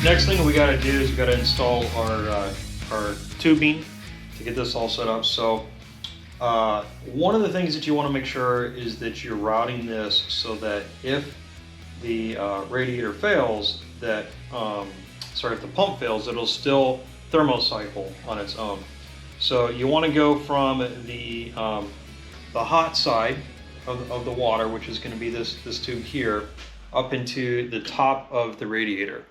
Next thing we got to do is we got to install our tubing to get this all set up. So one of the things that you want to make sure is that you're routing this so that if the radiator fails, that if the pump fails, it'll still thermocycle on its own. So you want to go from the hot side of the water, which is going to be this tube here, up into the top of the radiator.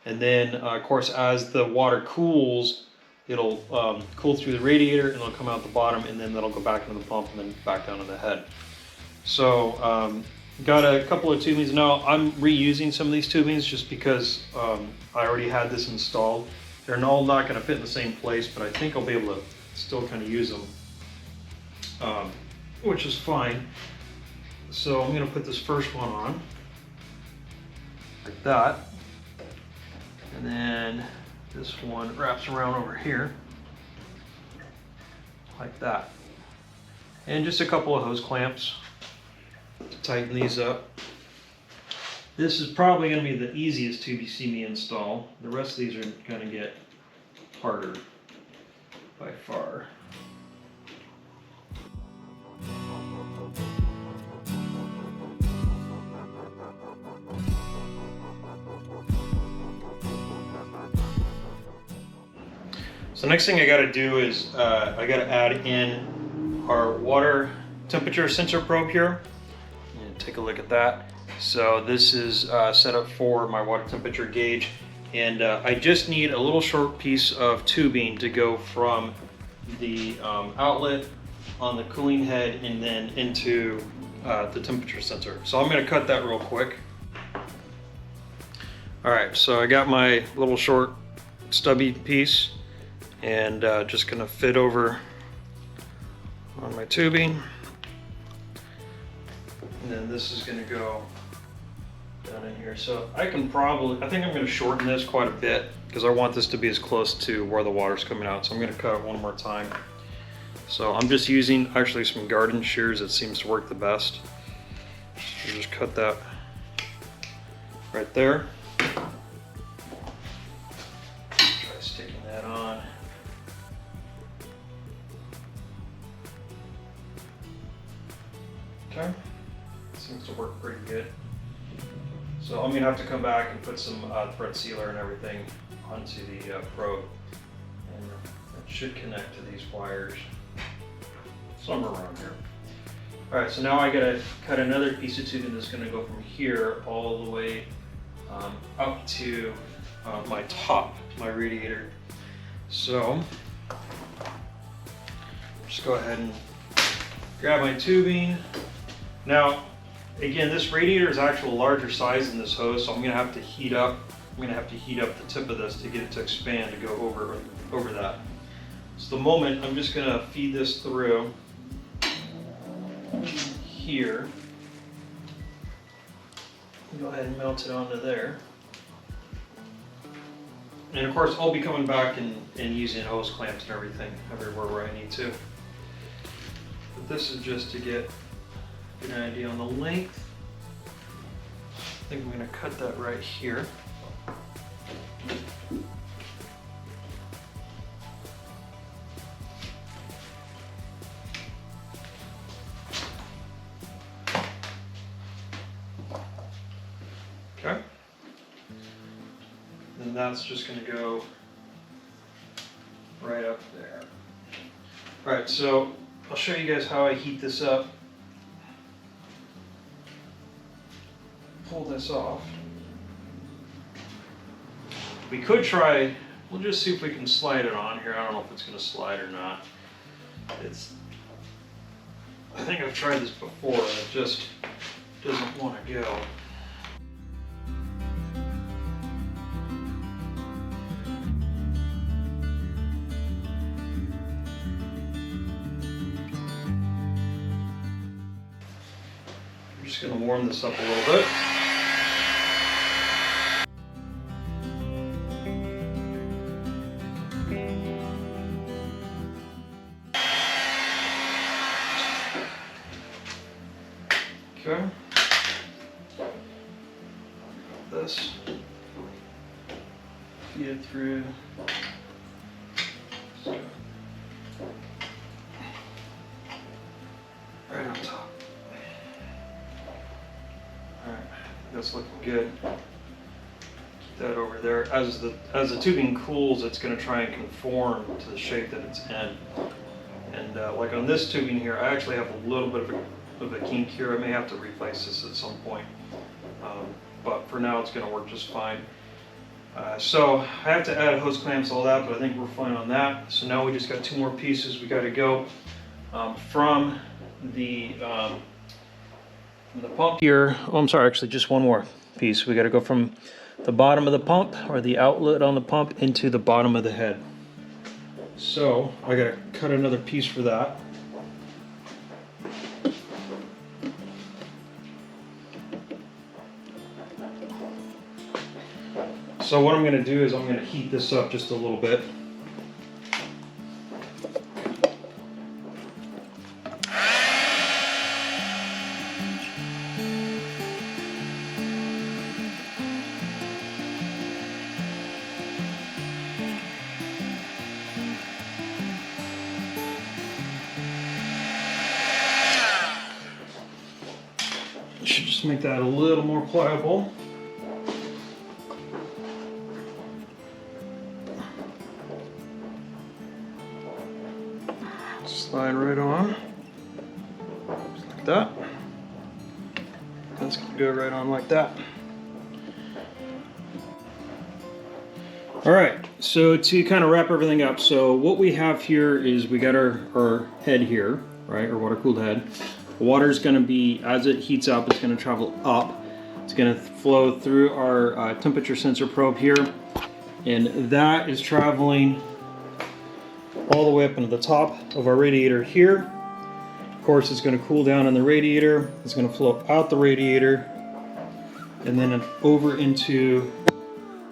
And then, of course, as the water cools, it'll cool through the radiator and it'll come out the bottom, and then that'll go back into the pump and then back down to the head. So, got a couple of tubings. Now, I'm reusing some of these tubings just because I already had this installed. They're all not going to fit in the same place, but I think I'll be able to still kind of use them, which is fine. So I'm going to put this first one on, like that. And then this one wraps around over here, like that. And just a couple of hose clamps to tighten these up. This is probably going to be the easiest tube you see me install. The rest of these are going to get harder by far. So next thing I got to do is I got to add in our water temperature sensor probe here. And take a look at that. So this is set up for my water temperature gauge, and I just need a little short piece of tubing to go from the outlet on the cooling head and then into the temperature sensor. So I'm going to cut that real quick. Alright, so I got my little short stubby piece, and just gonna fit over on my tubing, and then this is gonna go down in here. So I think I'm gonna shorten this quite a bit because I want this to be as close to where the water's coming out. So I'm gonna cut it one more time. So I'm just using actually some garden shears. It seems to work the best. So just cut that right there. Try sticking that on. Okay, seems to work pretty good. So I'm going to have to come back and put some thread sealer and everything onto the probe, and it should connect to these wires somewhere around here. Alright, so now I got to cut another piece of tubing that's going to go from here all the way up to my top, my radiator. So just go ahead and grab my tubing. Now, again, this radiator is actually a larger size than this hose, so I'm going to have to heat up. I'm going to have to heat up the tip of this to get it to expand to go over that. So the moment, I'm just going to feed this through here. Go ahead and mount it onto there. And of course, I'll be coming back and using hose clamps and everything everywhere where I need to. But this is just to get an idea on the length. I think I'm going to cut that right here. Okay. And that's just going to go right up there. All right, so I'll show you guys how I heat this up. Pull this off. We could try, we'll just see if we can slide it on here. I don't know if it's going to slide or not. I think I've tried this before and it just doesn't want to go. Just going to warm this up a little bit. Okay. This. Feed it through. Right on top. Alright, that's looking good. Keep that over there. As the tubing cools, it's going to try and conform to the shape that it's in. And like on this tubing here, I actually have a little bit of a kink here. I may have to replace this at some point. But for now, it's going to work just fine. So I have to add hose clamps, all that, but I think we're fine on that. So now we just got 2 more pieces we got to go from the pump here. Oh, I'm sorry, actually just 1 more piece. We got to go from the bottom of the pump, or the outlet on the pump, into the bottom of the head. So I got to cut another piece for that. So what I'm going to do is I'm going to heat this up just a little bit. Should just make that a little more pliable. Slide right on, just like that. That's gonna go right on like that. All right, so to kind of wrap everything up, so what we have here is we got our head here, right, our water-cooled head. The water is going to be, as it heats up, it's going to travel up. It's going to flow through our temperature sensor probe here, and that is traveling all the way up into the top of our radiator here. Of course, it's going to cool down in the radiator. It's going to flow out the radiator and then over into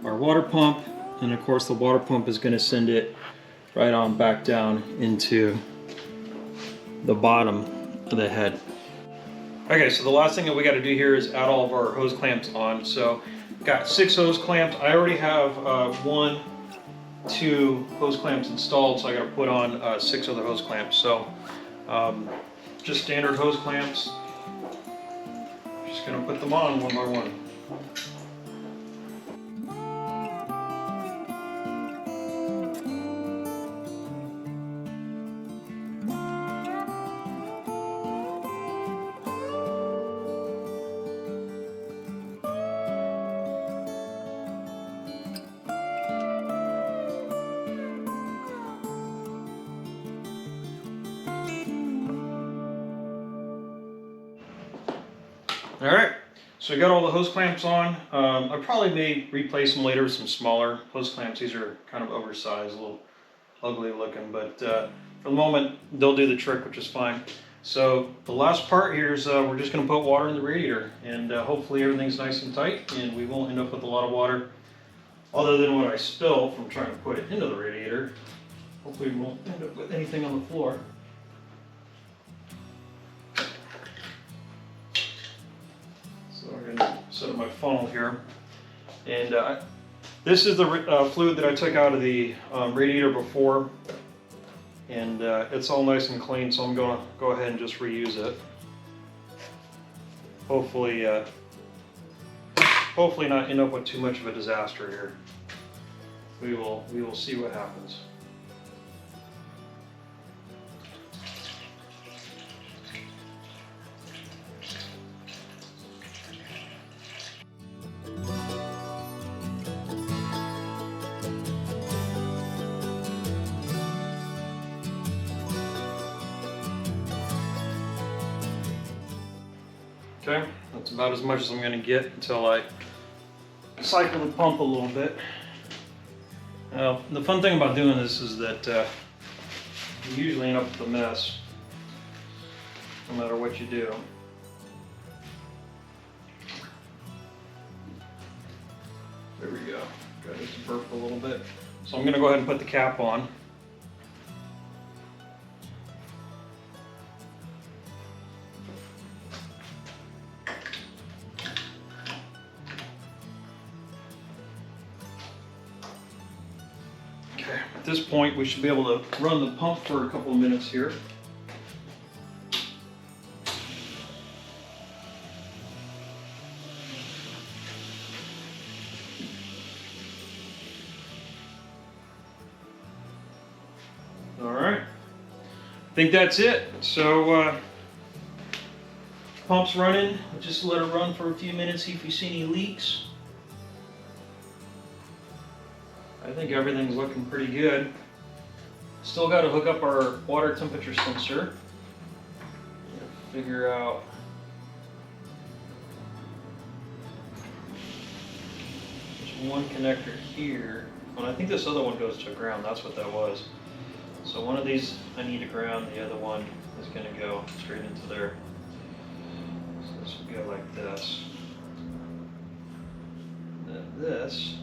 our water pump. And of course, the water pump is going to send it right on back down into the bottom of the head. Okay, so the last thing that we got to do here is add all of our hose clamps on. So got 6 hose clamps. I already have 1, 2 hose clamps installed, so I got to put on 6 other hose clamps. So just standard hose clamps. Just gonna put them on one by one. All right, so we got all the hose clamps on. I probably may replace them later with some smaller hose clamps. These are kind of oversized, a little ugly looking, but for the moment, they'll do the trick, which is fine. So the last part here is we're just gonna put water in the radiator, and hopefully everything's nice and tight, and we won't end up with a lot of water other than what I spill from trying to put it into the radiator. Hopefully we won't end up with anything on the floor. So I'm going to set up my funnel here, and this is the fluid that I took out of the radiator before, and it's all nice and clean, so I'm going to go ahead and just reuse it. Hopefully not end up with too much of a disaster here. We will see what happens. Okay, that's about as much as I'm going to get until I cycle the pump a little bit. Now, the fun thing about doing this is that you usually end up with a mess, no matter what you do. burr for a little bit. So I'm going to go ahead and put the cap on. Okay, at this point we should be able to run the pump for a couple of minutes here. Alright, I think that's it. So pump's running. Just let it run for a few minutes, see if you see any leaks. I think everything's looking pretty good. Still got to hook up our water temperature sensor. Figure out there's one connector here. Well, I think this other one goes to ground. That's what that was. So one of these I need to ground. The other one is going to go straight into there. So this will go like this. And then this,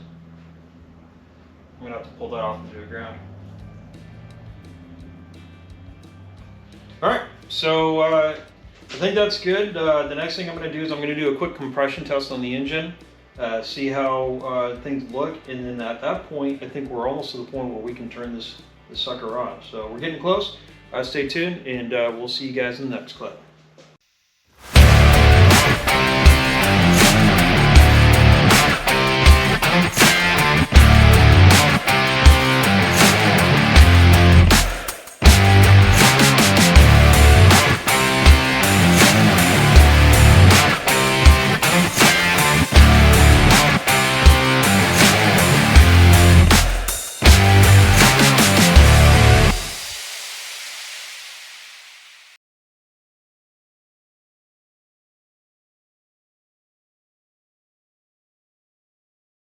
I'm going to have to pull that off and do a ground. Alright, so I think that's good. The next thing I'm going to do is I'm going to do a quick compression test on the engine, see how things look, and then at that point I think we're almost to the point where we can turn this sucker on. So we're getting close. Stay tuned, and we'll see you guys in the next clip.